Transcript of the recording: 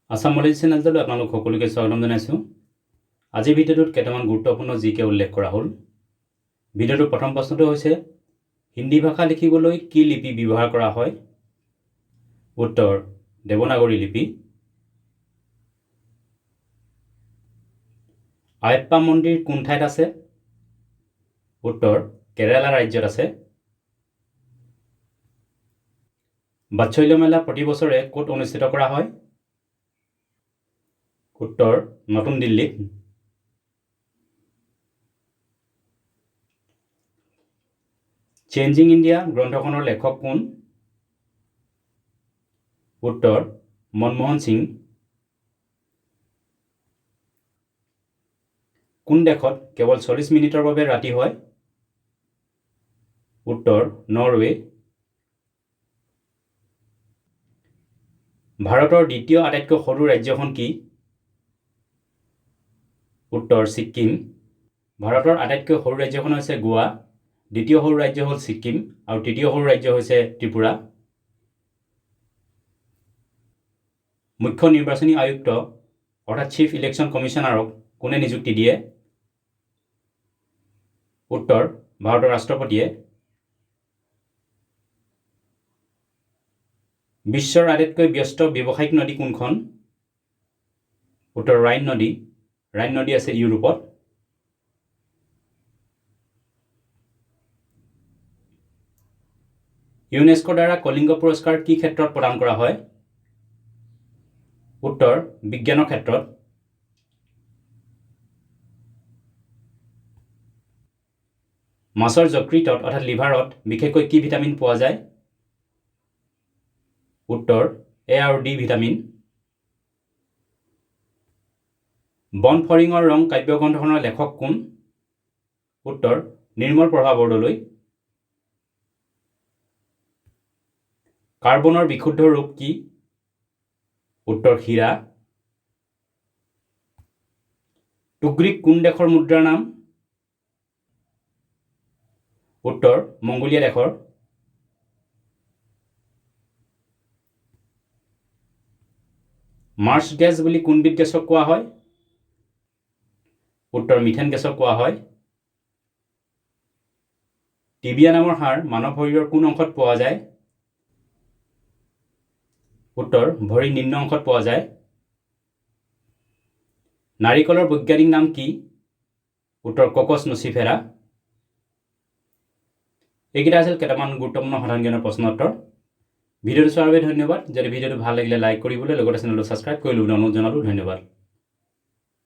Assam knowledge চেনেলটোলৈ আপোনালোক সকলোকে স্বাগতম জনাইছোঁ। আজিৰ ভিডিঅ'টোত কেইটামান গুৰুত্বপূৰ্ণ জিকে উল্লেখ কৰা হ'ল। ভিডিঅ'টোৰ প্ৰথম প্ৰশ্নটো হৈছে হিন্দী ভাষা লিখিবলৈ কি লিপি ব্যৱহাৰ কৰা হয়? উত্তৰ দেৱনাগৰী লিপি। আয়প্পা মন্দিৰ কোন ঠাইত আছে? উত্তৰ কেৰালা ৰাজ্যত আছে। বাৎসল্য মেলা প্ৰতি বছৰে ক'ত অনুষ্ঠিত কৰা হয়? উত্তৰ নতুন দিল্লীত। চেঞ্জিং ইণ্ডিয়া গ্ৰন্থখনৰ লেখক কোন? উত্তৰ মনমোহন সিং। কোন দেশত কেৱল 40 মিনিটৰ বাবে ৰাতি হয়? উত্তৰ নৰৱে। ভাৰতৰ দ্বিতীয় আটাইতকৈ সৰু ৰাজ্যখন কি? উত্তৰ ছিক্কিম। ভাৰতৰ আটাইতকৈ সৰু ৰাজ্যখন হৈছে গোৱা, দ্বিতীয় সৰু ৰাজ্য হ'ল ছিক্কিম আৰু তৃতীয় সৰু ৰাজ্য হৈছে ত্ৰিপুৰা। মুখ্য নিৰ্বাচনী আয়ুক্ত অৰ্থাৎ চিফ ইলেকশ্যন কমিশ্যনাৰক কোনে নিযুক্তি দিয়ে? উত্তৰ ভাৰতৰ ৰাষ্ট্ৰপতিয়ে। বিশ্বৰ আটাইতকৈ ব্যস্ত ব্যৱসায়িক নদী কোনখন? উত্তৰ ৰাইন নদী। ৰাইন নদী আছে ইউৰোপত। ইউনেস্কোৰ দ্বাৰা কলিংগ পুৰস্কাৰ কি ক্ষেত্ৰত প্ৰদান কৰা হয়? উত্তৰ বিজ্ঞানৰ ক্ষেত্ৰত। মাছৰ যকৃতত অৰ্থাৎ লিভাৰত বিশেষকৈ কি ভিটামিন পোৱা যায়? উত্তৰ এ আৰু ডি ভিটামিন। বন ফৰিঙৰ ৰং কাব্যগ্ৰন্থখনৰ লেখক কোন? উত্তৰ নিৰ্মল প্ৰভা বৰদলৈ। কাৰ্বনৰ বিশুদ্ধ ৰূপ কি? উত্তৰ হীৰা। টুগ্ৰিক কোন দেশৰ মুদ্ৰাৰ নাম? উত্তৰ মংগোলিয়া দেশৰ। মাৰ্চ গেছ বুলি কোনবিধ গেছক কোৱা হয়? উত্তৰ মিথেন গেছক কোৱা হয়। টিবিয়া নামৰ হাড় মানৱ শৰীৰৰ কোন অংশত পোৱা যায়? উত্তৰ ভৰিৰ নিম্ন অংশত পোৱা যায়। নাৰিকলৰ বৈজ্ঞানিক নাম কি? উত্তৰ ককচ নচিফেৰা। এইকেইটা আছিল কেইটামান গুৰুত্বপূৰ্ণ সাধাৰণ জ্ঞানৰ প্ৰশ্ন উত্তৰ। ভিডিঅ'টো চোৱাৰ বাবে ধন্যবাদ। যদি ভিডিঅ'টো ভাল লাগিলে লাইক কৰিবলৈ লগতে চেনেলটো ছাবস্ক্ৰাইব কৰি ল'বলৈ অনুৰোধ জনালোঁ। ধন্যবাদ।